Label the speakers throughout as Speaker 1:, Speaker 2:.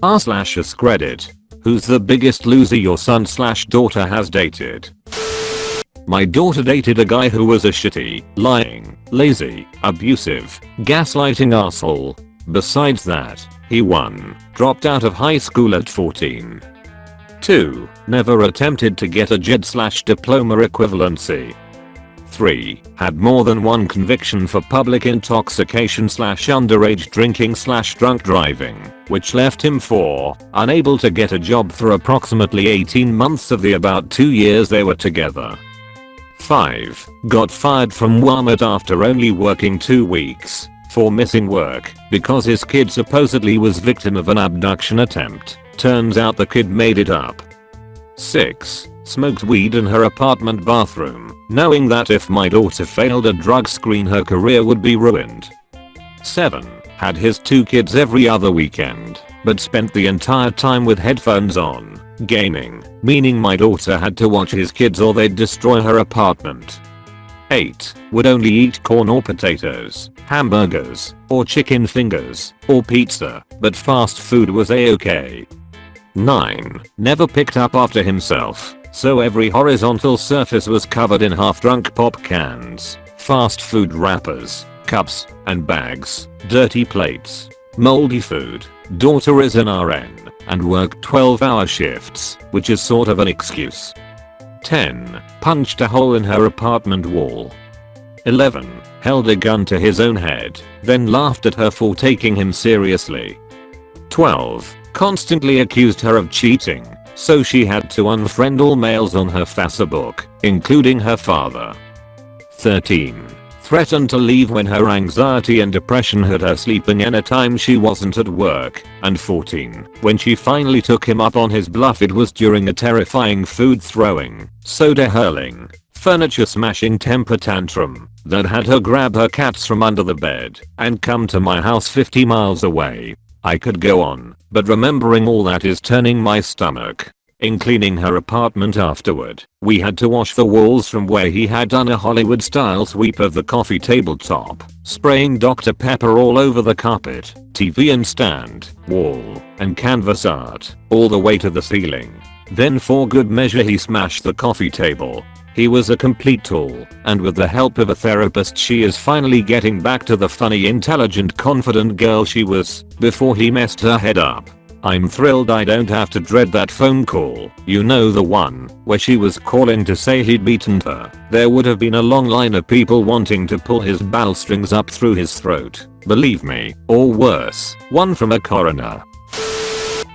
Speaker 1: r/AskReddit. Who's the biggest loser your son/daughter has dated? My daughter dated a guy who was a shitty, lying, lazy, abusive, gaslighting asshole. Besides that, he 1. Dropped out of high school at 14. 2. Never attempted to get a JED/diploma equivalency. 3. Had more than one conviction for public intoxication/underage drinking/drunk driving, which left him 4. Unable to get a job for approximately 18 months of the about 2 years they were together. 5. Got fired from Walmart after only working 2 weeks for missing work because his kid supposedly was victim of an abduction attempt. Turns out the kid made it up. 6. Smoked weed in her apartment bathroom, knowing that if my daughter failed a drug screen her career would be ruined. 7. Had his 2 kids every other weekend, but spent the entire time with headphones on, gaming, meaning my daughter had to watch his kids or they'd destroy her apartment. 8. Would only eat corn or potatoes, hamburgers, or chicken fingers, or pizza, but fast food was a-okay. 9. Never picked up after himself, so every horizontal surface was covered in half-drunk pop cans, fast food wrappers, cups, and bags, dirty plates, moldy food. Daughter is an RN, and worked 12-hour shifts, which is sort of an excuse. 10. Punched a hole in her apartment wall. 11. Held a gun to his own head, then laughed at her for taking him seriously. 12. Constantly accused her of cheating, so she had to unfriend all males on her Facebook, including her father. 13. Threatened to leave when her anxiety and depression had her sleeping anytime she wasn't at work. And 14. When she finally took him up on his bluff, it was during a terrifying food throwing, soda hurling, furniture smashing temper tantrum that had her grab her cats from under the bed and come to my house 50 miles away. I could go on, but remembering all that is turning my stomach. In cleaning her apartment afterward, we had to wash the walls from where he had done a Hollywood-style sweep of the coffee tabletop, spraying Dr. Pepper all over the carpet, TV and stand, wall, and canvas art, all the way to the ceiling. Then for good measure he smashed the coffee table. He was a complete tool, and with the help of a therapist she is finally getting back to the funny, intelligent, confident girl she was before he messed her head up. I'm thrilled I don't have to dread that phone call, you know, the one where she was calling to say he'd beaten her. There would have been a long line of people wanting to pull his bowel strings up through his throat, believe me, or worse, one from a coroner.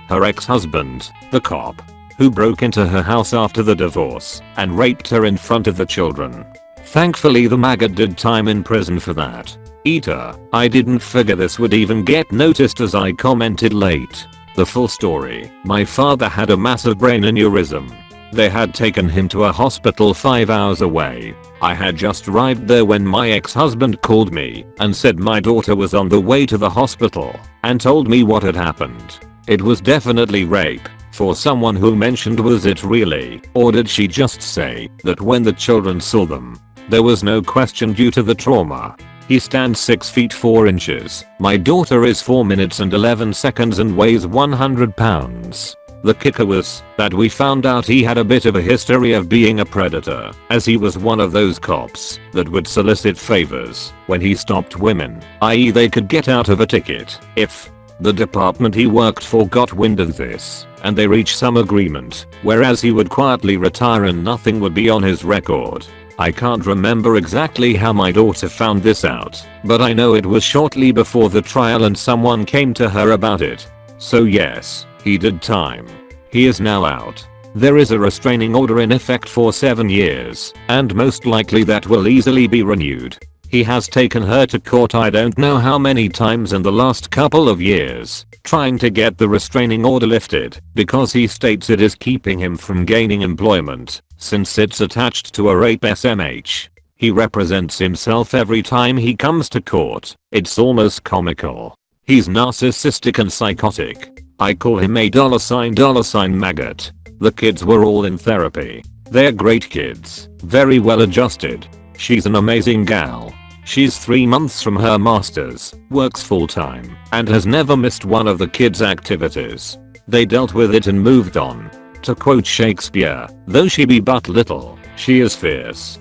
Speaker 1: Her ex-husband, the cop, who broke into her house after the divorce and raped her in front of the children. Thankfully the maggot did time in prison for that. Eater, I didn't figure this would even get noticed as I commented late. The full story: my father had a massive brain aneurysm. They had taken him to a hospital 5 hours away. I had just arrived there when my ex-husband called me and said my daughter was on the way to the hospital and told me what had happened. It was definitely rape. For someone who mentioned, was it really, or did she just say that when the children saw them, there was no question due to the trauma? He stands 6 feet 4 inches. My daughter is 4 minutes and 11 seconds and weighs 100 pounds. The kicker was that we found out he had a bit of a history of being a predator, as he was one of those cops that would solicit favors when he stopped women, i.e. they could get out of a ticket if the department he worked for got wind of this and they reached some agreement, whereas he would quietly retire and nothing would be on his record. I can't remember exactly how my daughter found this out, but I know it was shortly before the trial and someone came to her about it. So yes, he did time. He is now out. There is a restraining order in effect for 7 years, and most likely that will easily be renewed. He has taken her to court I don't know how many times in the last couple of years, trying to get the restraining order lifted, because he states it is keeping him from gaining employment, since it's attached to a rape SMH. He represents himself every time he comes to court. It's almost comical. He's narcissistic and psychotic. I call him a $$ maggot. The kids were all in therapy. They're great kids, very well adjusted. She's an amazing gal. She's 3 months from her masters, works full time, and has never missed one of the kids' activities. They dealt with it and moved on. To quote Shakespeare, though she be but little, she is fierce.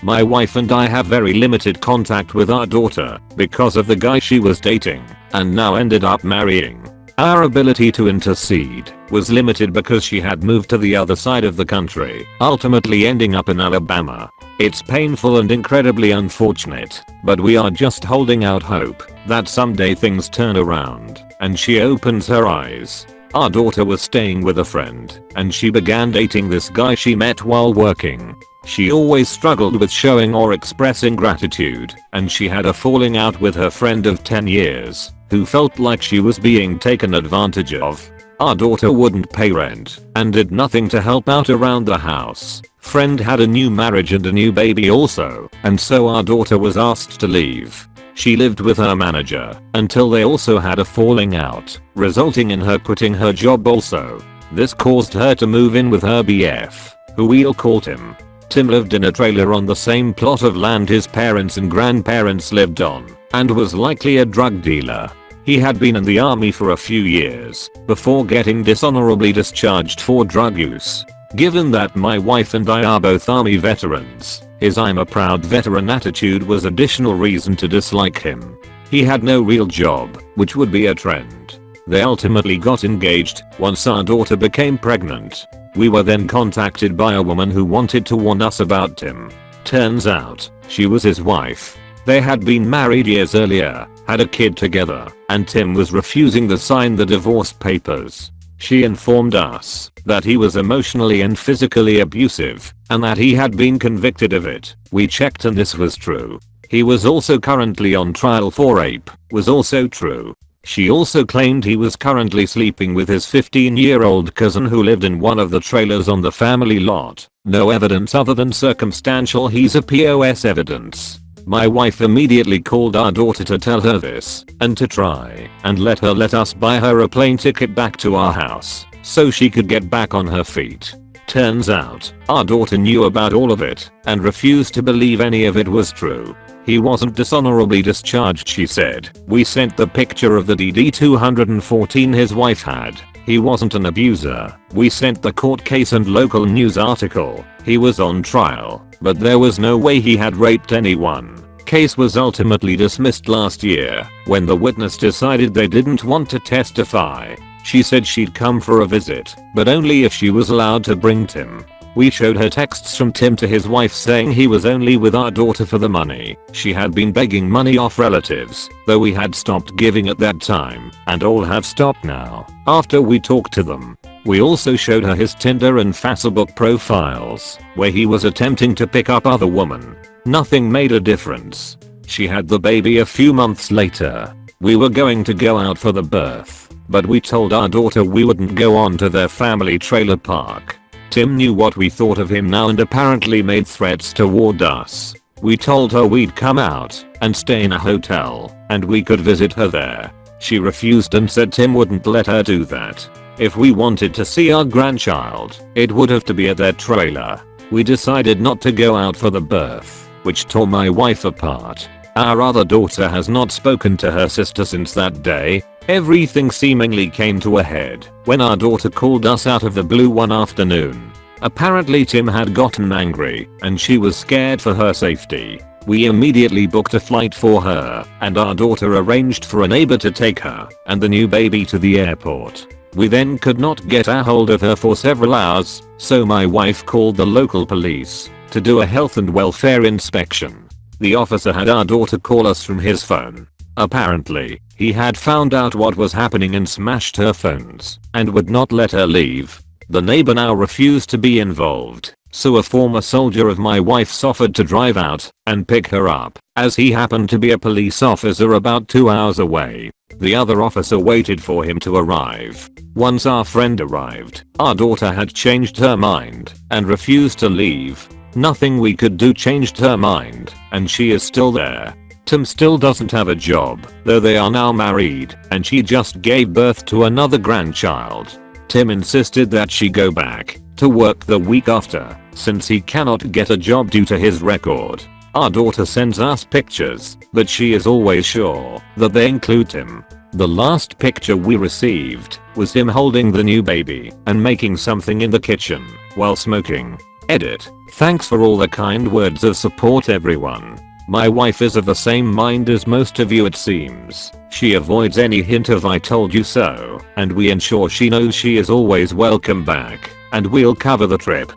Speaker 1: My wife and I have very limited contact with our daughter because of the guy she was dating and now ended up marrying. Our ability to intercede was limited because she had moved to the other side of the country, ultimately ending up in Alabama. It's painful and incredibly unfortunate, but we are just holding out hope that someday things turn around and she opens her eyes. Our daughter was staying with a friend and she began dating this guy she met while working. She always struggled with showing or expressing gratitude, and she had a falling out with her friend of 10 years, who felt like she was being taken advantage of. Our daughter wouldn't pay rent and did nothing to help out around the house. Friend had a new marriage and a new baby also, and so our daughter was asked to leave. She lived with her manager until they also had a falling out, resulting in her quitting her job also. This caused her to move in with her BF, who we'll call Tim. Tim lived in a trailer on the same plot of land his parents and grandparents lived on, and was likely a drug dealer. He had been in the army for a few years before getting dishonorably discharged for drug use. Given that my wife and I are both army veterans, his "I'm a proud veteran" attitude was additional reason to dislike him. He had no real job, which would be a trend. They ultimately got engaged once our daughter became pregnant. We were then contacted by a woman who wanted to warn us about Tim. Turns out, she was his wife. They had been married years earlier, had a kid together, and Tim was refusing to sign the divorce papers. She informed us that he was emotionally and physically abusive, and that he had been convicted of it. We checked and this was true. He was also currently on trial for rape, was also true. She also claimed he was currently sleeping with his 15-year-old cousin who lived in one of the trailers on the family lot. No evidence other than circumstantial he's a POS evidence. My wife immediately called our daughter to tell her this and to try and let us buy her a plane ticket back to our house so she could get back on her feet. Turns out, our daughter knew about all of it and refused to believe any of it was true. He wasn't dishonorably discharged, she said. We sent the picture of the DD-214 his wife had. He wasn't an abuser. We sent the court case and local news article. He was on trial, but there was no way he had raped anyone. Case was ultimately dismissed last year when the witness decided they didn't want to testify. She said she'd come for a visit, but only if she was allowed to bring Tim. We showed her texts from Tim to his wife saying he was only with our daughter for the money. She had been begging money off relatives, though we had stopped giving at that time, and all have stopped now after we talked to them. We also showed her his Tinder and Facebook profiles, where he was attempting to pick up other women. Nothing made a difference. She had the baby a few months later. We were going to go out for the birth, but we told our daughter we wouldn't go on to their family trailer park. Tim knew what we thought of him now and apparently made threats toward us. We told her we'd come out and stay in a hotel and we could visit her there. She refused and said Tim wouldn't let her do that. If we wanted to see our grandchild, it would have to be at their trailer. We decided not to go out for the birth, which tore my wife apart. Our other daughter has not spoken to her sister since that day. Everything seemingly came to a head when our daughter called us out of the blue one afternoon. Apparently Tim had gotten angry and she was scared for her safety. We immediately booked a flight for her and our daughter arranged for a neighbor to take her and the new baby to the airport. We then could not get a hold of her for several hours, so my wife called the local police to do a health and welfare inspection. The officer had our daughter call us from his phone. Apparently, he had found out what was happening and smashed her phones and would not let her leave. The neighbor now refused to be involved, so a former soldier of my wife's offered to drive out and pick her up, as he happened to be a police officer about 2 hours away. The other officer waited for him to arrive. Once our friend arrived, our daughter had changed her mind and refused to leave. Nothing we could do changed her mind, and she is still there. Tim still doesn't have a job, though they are now married, and she just gave birth to another grandchild. Tim insisted that she go back to work the week after, since he cannot get a job due to his record. Our daughter sends us pictures, but she is always sure that they include him. The last picture we received was him holding the new baby and making something in the kitchen while smoking. Edit. Thanks for all the kind words of support everyone. My wife is of the same mind as most of you it seems. She avoids any hint of I told you so, and we ensure she knows she is always welcome back, and we'll cover the trip.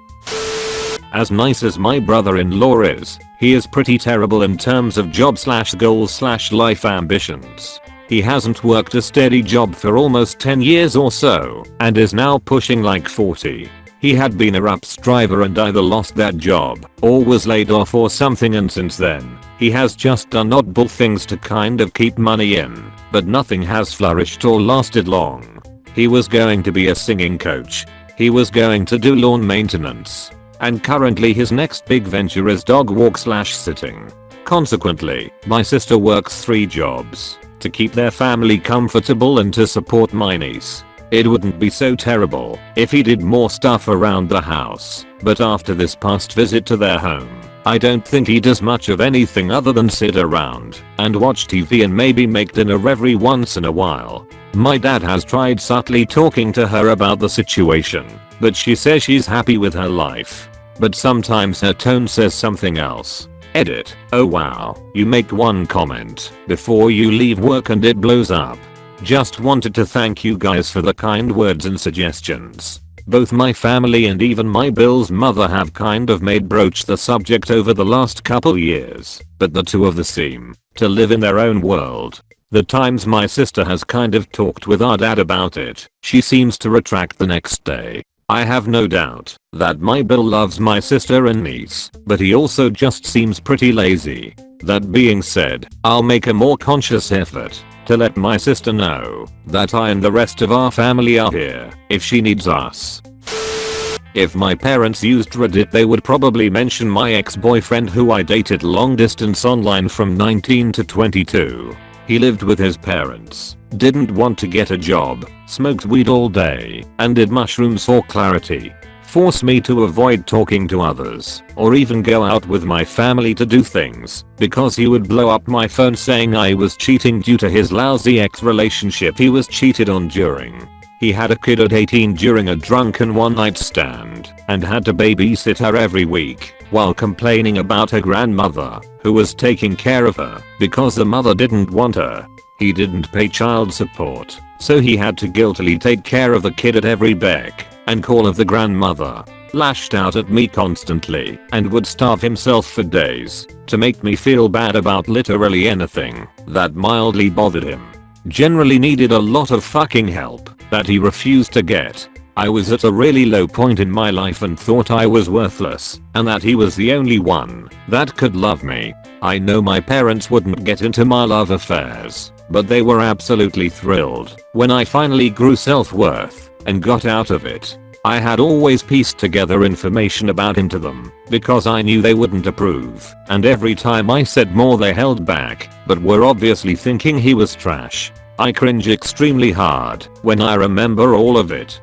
Speaker 1: As nice as my brother-in-law is, he is pretty terrible in terms of job/goals/life ambitions. He hasn't worked a steady job for almost 10 years or so, and is now pushing like 40. He had been a RUPS driver and either lost that job, or was laid off or something, and since then, he has just done oddball things to kind of keep money in, but nothing has flourished or lasted long. He was going to be a singing coach. He was going to do lawn maintenance. And currently his next big venture is dog walk/sitting. Consequently, my sister works 3 jobs to keep their family comfortable and to support my niece. It wouldn't be so terrible if he did more stuff around the house, but after this past visit to their home, I don't think he does much of anything other than sit around and watch TV and maybe make dinner every once in a while. My dad has tried subtly talking to her about the situation, but she says she's happy with her life. But sometimes her tone says something else. Edit. Oh wow, you make one comment before you leave work and it blows up. Just wanted to thank you guys for the kind words and suggestions. Both my family and even my Bill's mother have kind of made broach the subject over the last couple years, but the two of them seem to live in their own world. The times my sister has kind of talked with our dad about it, she seems to retract the next day. I have no doubt that my Bill loves my sister and niece, but he also just seems pretty lazy. That being said, I'll make a more conscious effort to let my sister know that I and the rest of our family are here if she needs us. If my parents used Reddit, they would probably mention my ex-boyfriend who I dated long distance online from 19 to 22. He lived with his parents, didn't want to get a job, smoked weed all day, and did mushrooms for clarity. Force me to avoid talking to others, or even go out with my family to do things, because he would blow up my phone saying I was cheating due to his lousy ex-relationship he was cheated on during. He had a kid at 18 during a drunken one-night stand, and had to babysit her every week, while complaining about her grandmother, who was taking care of her, because the mother didn't want her. He didn't pay child support, so he had to guiltily take care of the kid at every beck and call of the grandmother. Lashed out at me constantly and would starve himself for days to make me feel bad about literally anything that mildly bothered him. Generally needed a lot of fucking help that he refused to get. I was at a really low point in my life and thought I was worthless and that he was the only one that could love me. I know my parents wouldn't get into my love affairs, but they were absolutely thrilled when I finally grew self-worth and got out of it. I had always pieced together information about him to them because I knew they wouldn't approve, and every time I said more they held back, but were obviously thinking he was trash. I cringe extremely hard when I remember all of it.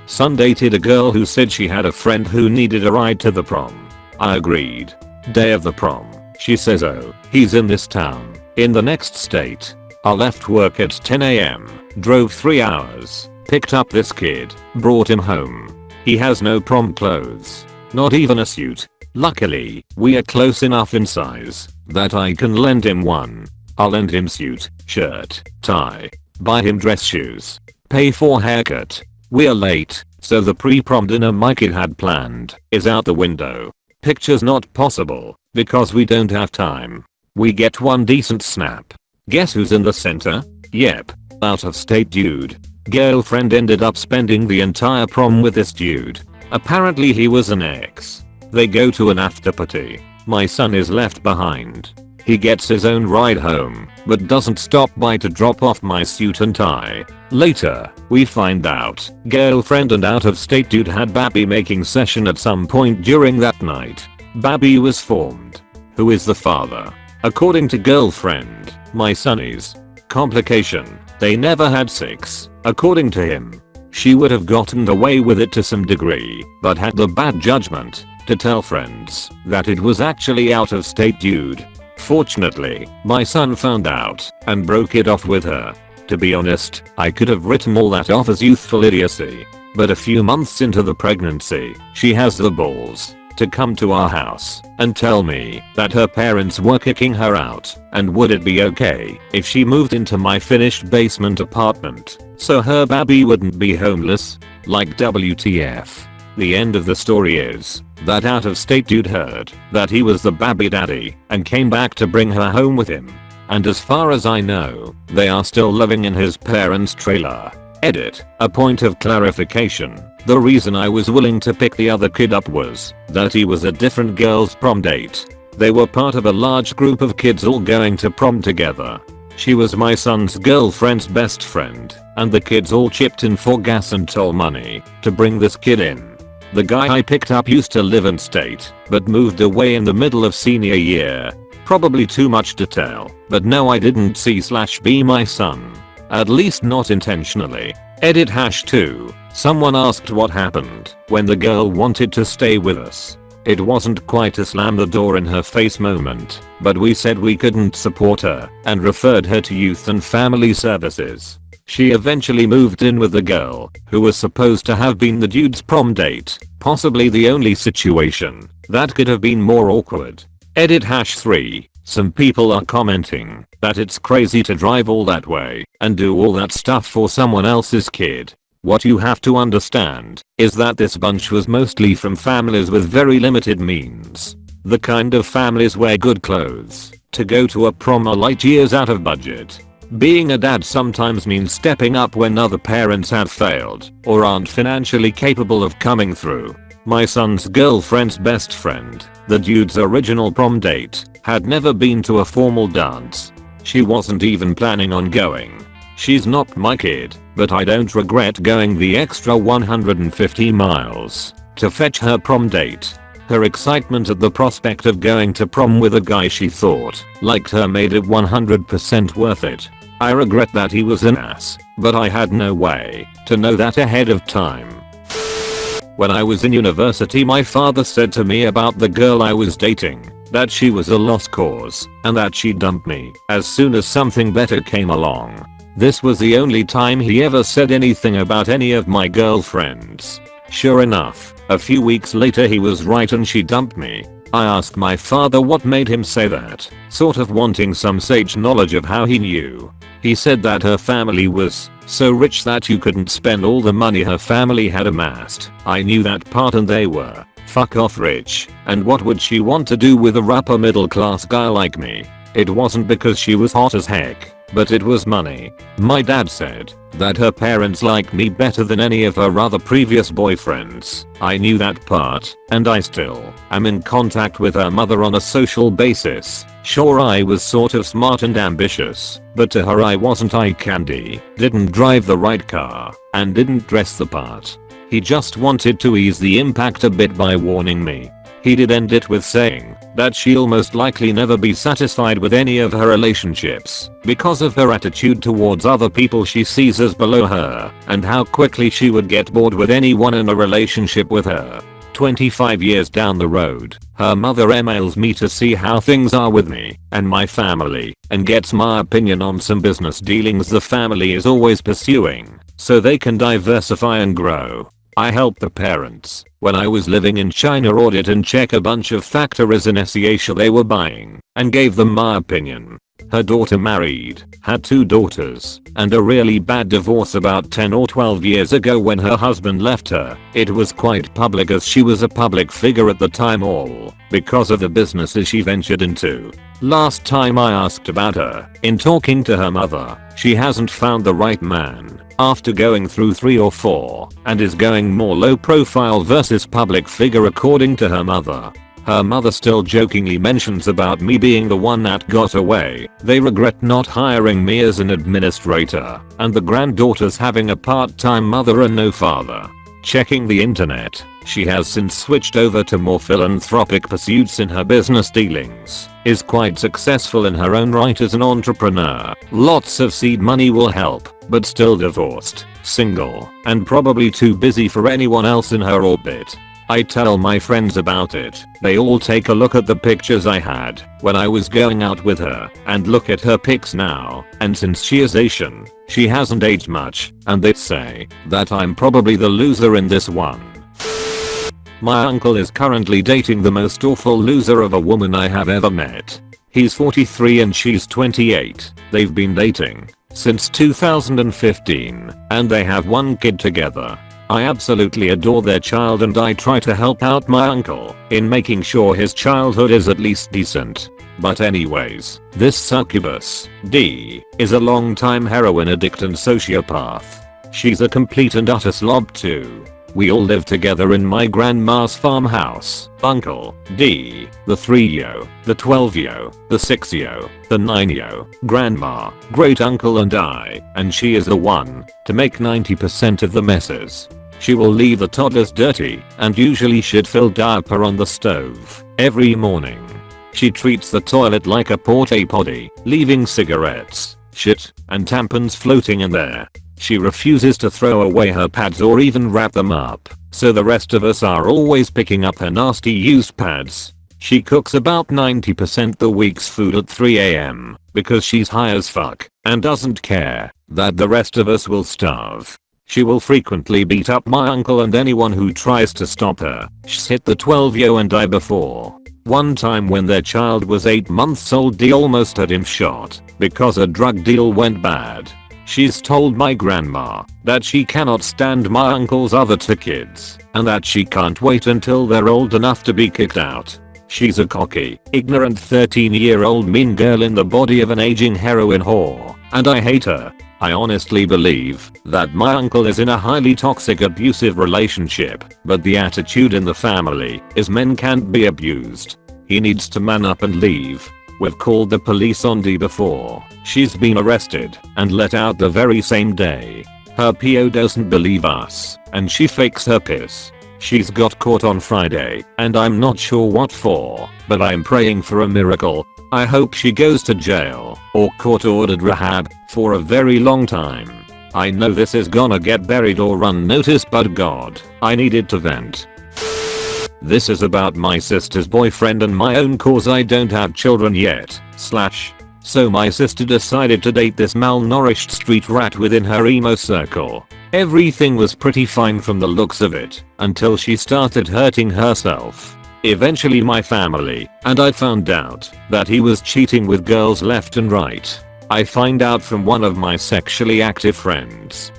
Speaker 1: Son dated a girl who said she had a friend who needed a ride to the prom. I agreed. Day of the prom, she says, oh, he's in this town, in the next state. I left work at 10 AM, drove 3 hours, picked up this kid, brought him home. He has no prom clothes, not even a suit. Luckily, we are close enough in size that I can lend him one. I'll lend him suit, shirt, tie, buy him dress shoes, pay for haircut. We're late, so the pre-prom dinner my kid had planned is out the window. Pictures not possible because we don't have time. We get one decent snap. Guess who's in the center? Yep, out of state dude. Girlfriend ended up spending the entire prom with this dude. Apparently he was an ex. They go to an after party. My son is left behind. He gets his own ride home, but doesn't stop by to drop off my suit and tie. Later, we find out girlfriend and out of state dude had baby making session at some point during that night. Baby was formed. Who is the father? According to girlfriend, my son is. Complication, they never had sex, according to him. She would have gotten away with it to some degree, but had the bad judgment to tell friends that it was actually out of state dude. Fortunately, my son found out and broke it off with her. To be honest, I could have written all that off as youthful idiocy. But a few months into the pregnancy, she has the balls to come to our house and tell me that her parents were kicking her out and would it be okay if she moved into my finished basement apartment so her baby wouldn't be homeless? Like WTF. The end of the story is that out of state dude heard that he was the baby daddy and came back to bring her home with him. And as far as I know, they are still living in his parents' trailer. Edit. A point of clarification. The reason I was willing to pick the other kid up was that he was a different girl's prom date. They were part of a large group of kids all going to prom together. She was my son's girlfriend's best friend, and the kids all chipped in for gas and toll money to bring this kid in. The guy I picked up used to live in state, but moved away in the middle of senior year. Probably too much detail, but no, I didn't C/B my son. At least not intentionally. Edit #2. Someone asked what happened when the girl wanted to stay with us. It wasn't quite a slam the door in her face moment, but we said we couldn't support her and referred her to youth and family services. She eventually moved in with the girl, who was supposed to have been the dude's prom date, possibly the only situation that could have been more awkward. Edit #3. Some people are commenting that it's crazy to drive all that way and do all that stuff for someone else's kid. What you have to understand is that this bunch was mostly from families with very limited means. The kind of families wear good clothes to go to a prom are light years out of budget. Being a dad sometimes means stepping up when other parents have failed or aren't financially capable of coming through. My son's girlfriend's best friend, the dude's original prom date, had never been to a formal dance. She wasn't even planning on going. She's not my kid, but I don't regret going the extra 150 miles to fetch her prom date. Her excitement at the prospect of going to prom with a guy she thought liked her made it 100% worth it. I regret that he was an ass, but I had no way to know that ahead of time. When I was in university, my father said to me about the girl I was dating that she was a lost cause and that she dumped me as soon as something better came along. This was the only time he ever said anything about any of my girlfriends. Sure enough, a few weeks later he was right and she dumped me. I asked my father what made him say that, sort of wanting some sage knowledge of how he knew. He said that her family was so rich that you couldn't spend all the money her family had amassed. I knew that part and they were fuck off rich, and what would she want to do with a rapper middle class guy like me? It wasn't because she was hot as heck, but it was money. My dad said that her parents liked me better than any of her other previous boyfriends. I knew that part, and I still am in contact with her mother on a social basis. Sure, I was sort of smart and ambitious, but to her I wasn't eye candy, didn't drive the right car, and didn't dress the part. He just wanted to ease the impact a bit by warning me. He did end it with saying that she'll most likely never be satisfied with any of her relationships because of her attitude towards other people she sees as below her, and how quickly she would get bored with anyone in a relationship with her. 25 years down the road, her mother emails me to see how things are with me and my family and gets my opinion on some business dealings the family is always pursuing so they can diversify and grow. I helped the parents, when I was living in China, audit and check a bunch of factories in Asia they were buying, and gave them my opinion. Her daughter married, had 2 daughters, and a really bad divorce about 10 or 12 years ago when her husband left her. It was quite public as she was a public figure at the time, all because of the businesses she ventured into. Last time I asked about her, in talking to her mother, she hasn't found the right man after going through 3 or 4 and is going more low profile versus public figure according to her mother. Her mother still jokingly mentions about me being the one that got away. They regret not hiring me as an administrator, and the granddaughters having a part-time mother and no father. Checking the internet, she has since switched over to more philanthropic pursuits in her business dealings, is quite successful in her own right as an entrepreneur, lots of seed money will help, but still divorced, single, and probably too busy for anyone else in her orbit. I tell my friends about it, they all take a look at the pictures I had when I was going out with her and look at her pics now, and since she is Asian, she hasn't aged much, and they say that I'm probably the loser in this one. My uncle is currently dating the most awful loser of a woman I have ever met. He's 43 and she's 28, they've been dating since 2015, and they have one kid together. I absolutely adore their child and I try to help out my uncle in making sure his childhood is at least decent. But anyways, this succubus, D, is a long-time heroin addict and sociopath. She's a complete and utter slob too. We all live together in my grandma's farmhouse. Uncle, D, the 3-yo, the 12-yo, the 6-yo, the 9-yo, grandma, great uncle and I, and she is the one to make 90% of the messes. She will leave the toddlers dirty and usually shit-filled diaper on the stove every morning. She treats the toilet like a porta potty, leaving cigarettes, shit, and tampons floating in there. She refuses to throw away her pads or even wrap them up, so the rest of us are always picking up her nasty used pads. She cooks about 90% the week's food at 3 AM because she's high as fuck and doesn't care that the rest of us will starve. She will frequently beat up my uncle and anyone who tries to stop her. She's hit the 12-yo and I before. One time when their child was 8 months old, D almost had him shot because a drug deal went bad. She's told my grandma that she cannot stand my uncle's other 2 kids and that she can't wait until they're old enough to be kicked out. She's a cocky, ignorant 13-year-old mean girl in the body of an aging heroin whore, and I hate her. I honestly believe that my uncle is in a highly toxic abusive relationship, but the attitude in the family is men can't be abused. He needs to man up and leave. We've called the police on D before. She's been arrested and let out the very same day. Her PO doesn't believe us and she fakes her piss. She's got caught on Friday and I'm not sure what for, but I'm praying for a miracle. I hope she goes to jail or court-ordered rehab for a very long time. I know this is gonna get buried or unnoticed, but God, I needed to vent. This is about my sister's boyfriend and my own cause. I don't have children yet, so my sister decided to date this malnourished street rat within her emo circle. Everything was pretty fine from the looks of it until she started hurting herself. Eventually my family and I found out that he was cheating with girls left and right. I find out from one of my sexually active friends.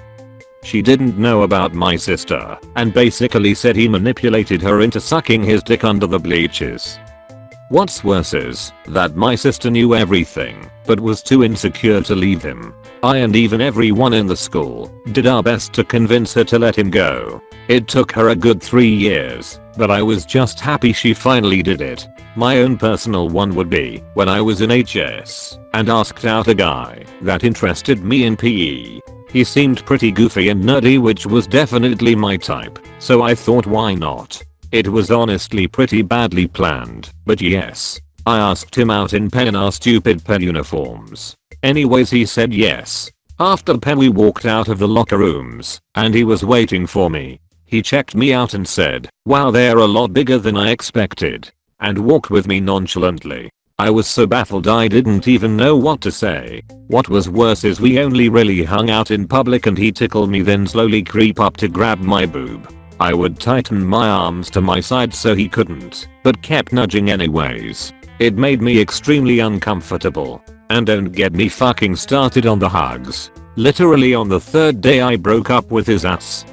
Speaker 1: She didn't know about my sister and basically said he manipulated her into sucking his dick under the bleachers. What's worse is that my sister knew everything but was too insecure to leave him. I and even everyone in the school did our best to convince her to let him go. It took her a good 3 years, but I was just happy she finally did it. My own personal one would be when I was in HS and asked out a guy that interested me in PE. He seemed pretty goofy and nerdy, which was definitely my type, so I thought why not. It was honestly pretty badly planned, but yes. I asked him out in pen in our stupid pen uniforms. Anyways, he said yes. After pen we walked out of the locker rooms and he was waiting for me. He checked me out and said, "Wow, they're a lot bigger than I expected," and walked with me nonchalantly. I was so baffled I didn't even know what to say. What was worse is we only really hung out in public and he tickled me, then slowly creep up to grab my boob. I would tighten my arms to my side so he couldn't, but kept nudging anyways. It made me extremely uncomfortable. And don't get me fucking started on the hugs. Literally on the 3rd day I broke up with his ass.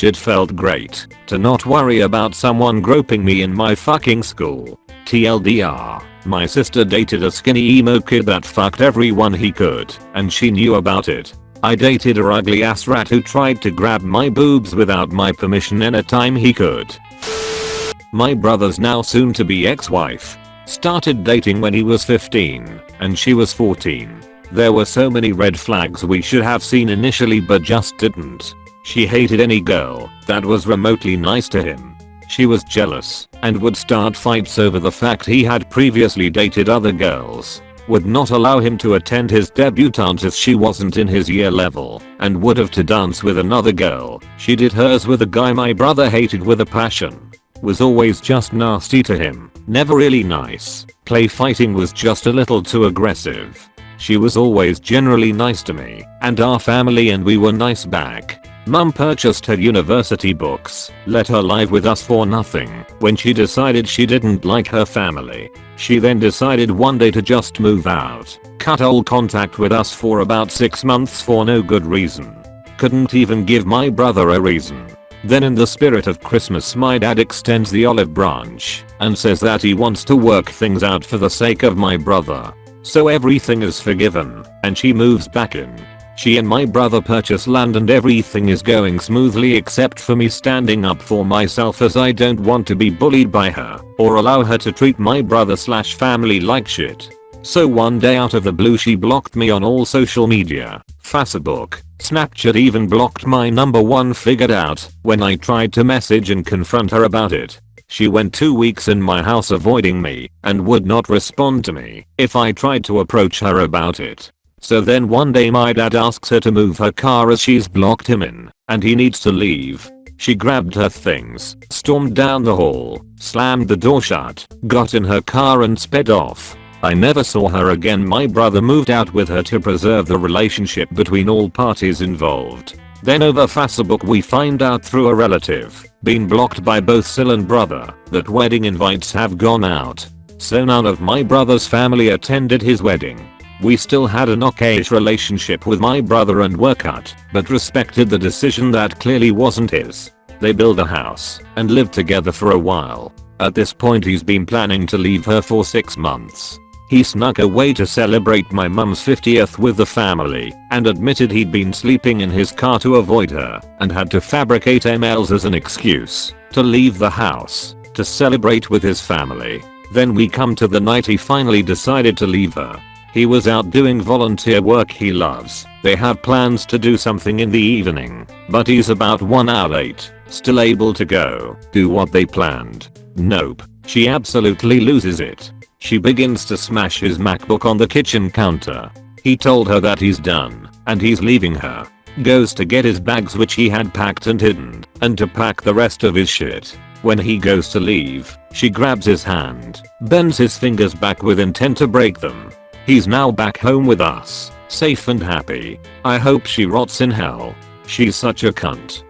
Speaker 1: It felt great to not worry about someone groping me in my fucking school. TLDR, my sister dated a skinny emo kid that fucked everyone he could, and she knew about it. I dated a ugly ass rat who tried to grab my boobs without my permission anytime he could. My brother's now soon to be ex-wife started dating when he was 15 and she was 14. There were so many red flags we should have seen initially but just didn't. She hated any girl that was remotely nice to him. She was jealous and would start fights over the fact he had previously dated other girls. Would not allow him to attend his debutante if she wasn't in his year level, and would have to dance with another girl. She did hers with a guy my brother hated with a passion. Was always just nasty to him, never really nice. Play fighting was just a little too aggressive. She was always generally nice to me and our family, and we were nice back. Mum purchased her university books, let her live with us for nothing when she decided she didn't like her family. She then decided one day to just move out, cut all contact with us for about 6 months for no good reason. Couldn't even give my brother a reason. Then in the spirit of Christmas my dad extends the olive branch and says that he wants to work things out for the sake of my brother. So everything is forgiven and she moves back in. She and my brother purchase land and everything is going smoothly except for me standing up for myself, as I don't want to be bullied by her or allow her to treat my brother/family like shit. So one day out of the blue she blocked me on all social media, Facebook, Snapchat, even blocked my number. One figured out when I tried to message and confront her about it. She went 2 weeks in my house avoiding me and would not respond to me if I tried to approach her about it. So then one day my dad asks her to move her car as she's blocked him in and he needs to leave. She grabbed her things, stormed down the hall, slammed the door shut, got in her car and sped off. I never saw her again. My brother moved out with her to preserve the relationship between all parties involved. Then over Facebook we find out through a relative, been blocked by both Sil and brother, that wedding invites have gone out. So none of my brother's family attended his wedding. We still had an okay relationship with my brother and were cut, but respected the decision that clearly wasn't his. They built a house and lived together for a while. At this point he's been planning to leave her for 6 months. He snuck away to celebrate my mum's 50th with the family and admitted he'd been sleeping in his car to avoid her and had to fabricate emails as an excuse to leave the house to celebrate with his family. Then we come to the night he finally decided to leave her. He was out doing volunteer work he loves. They have plans to do something in the evening, but he's about 1 hour late, still able to go do what they planned. Nope. She absolutely loses it. She begins to smash his MacBook on the kitchen counter. He told her that he's done and he's leaving her. Goes to get his bags which he had packed and hidden and to pack the rest of his shit. When he goes to leave, she grabs his hand, bends his fingers back with intent to break them. He's now back home with us, safe and happy. I hope she rots in hell. She's such a cunt.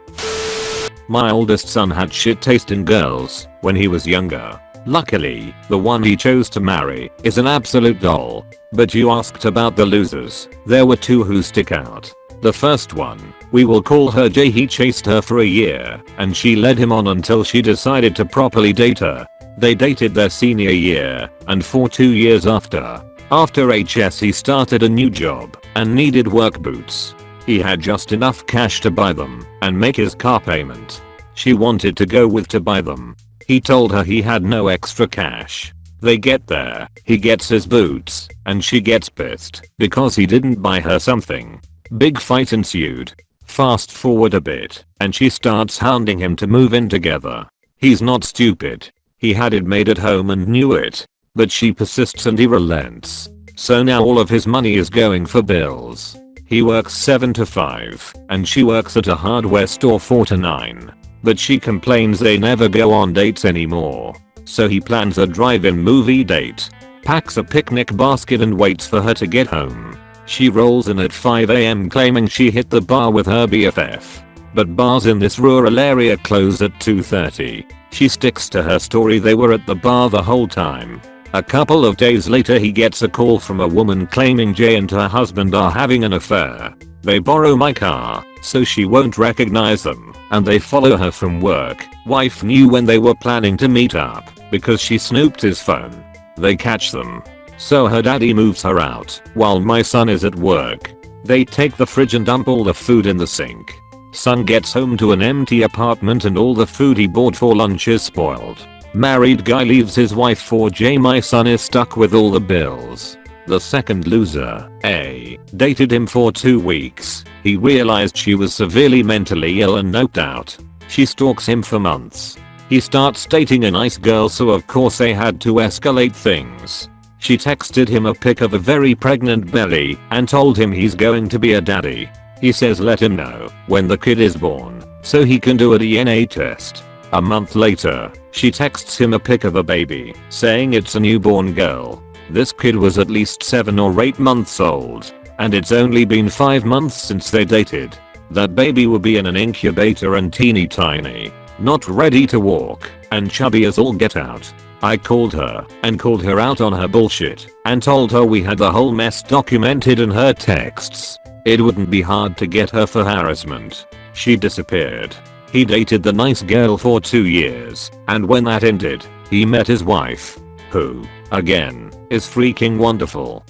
Speaker 1: My oldest son had shit taste in girls when he was younger. Luckily, the one he chose to marry is an absolute doll. But you asked about the losers. There were 2 who stick out. The first one, we will call her J. He chased her for a year and she led him on until she decided to properly date her. They dated their senior year and for 2 years after HS he started a new job and needed work boots. He had just enough cash to buy them and make his car payment. She wanted to go with to buy them. He told her he had no extra cash. They get there, he gets his boots, and she gets pissed because he didn't buy her something. Big fight ensued. Fast forward a bit, and she starts hounding him to move in together. He's not stupid. He had it made at home and knew it. But she persists and he relents. So now all of his money is going for bills. He works 7 to 5 and she works at a hardware store 4 to 9. But she complains they never go on dates anymore. So he plans a drive-in movie date, packs a picnic basket and waits for her to get home. She rolls in at 5 AM claiming she hit the bar with her BFF. But bars in this rural area close at 2:30. She sticks to her story they were at the bar the whole time. A couple of days later he gets a call from a woman claiming Jay and her husband are having an affair. They borrow my car so she won't recognize them and they follow her from work. Wife knew when they were planning to meet up because she snooped his phone. They catch them. So her daddy moves her out while my son is at work. They take the fridge and dump all the food in the sink. Son gets home to an empty apartment and all the food he bought for lunch is spoiled. Married guy leaves his wife for Jay. My son is stuck with all the bills. The second loser, A, dated him for 2 weeks. He realized she was severely mentally ill and noped out. She stalks him for months. He starts dating a nice girl, so of course they had to escalate things. She texted him a pic of a very pregnant belly and told him he's going to be a daddy. He says let him know when the kid is born so he can do a DNA test. A month later, she texts him a pic of a baby saying it's a newborn girl. This kid was at least 7 or 8 months old, and it's only been 5 months since they dated. That baby will be in an incubator and teeny tiny, not ready to walk, and chubby as all get out. I called her and called her out on her bullshit and told her we had the whole mess documented in her texts. It wouldn't be hard to get her for harassment. She disappeared. He dated the nice girl for 2 years, and when that ended, he met his wife, who, again, is freaking wonderful.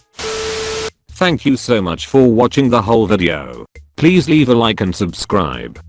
Speaker 1: Thank you so much for watching the whole video. Please leave a like and subscribe.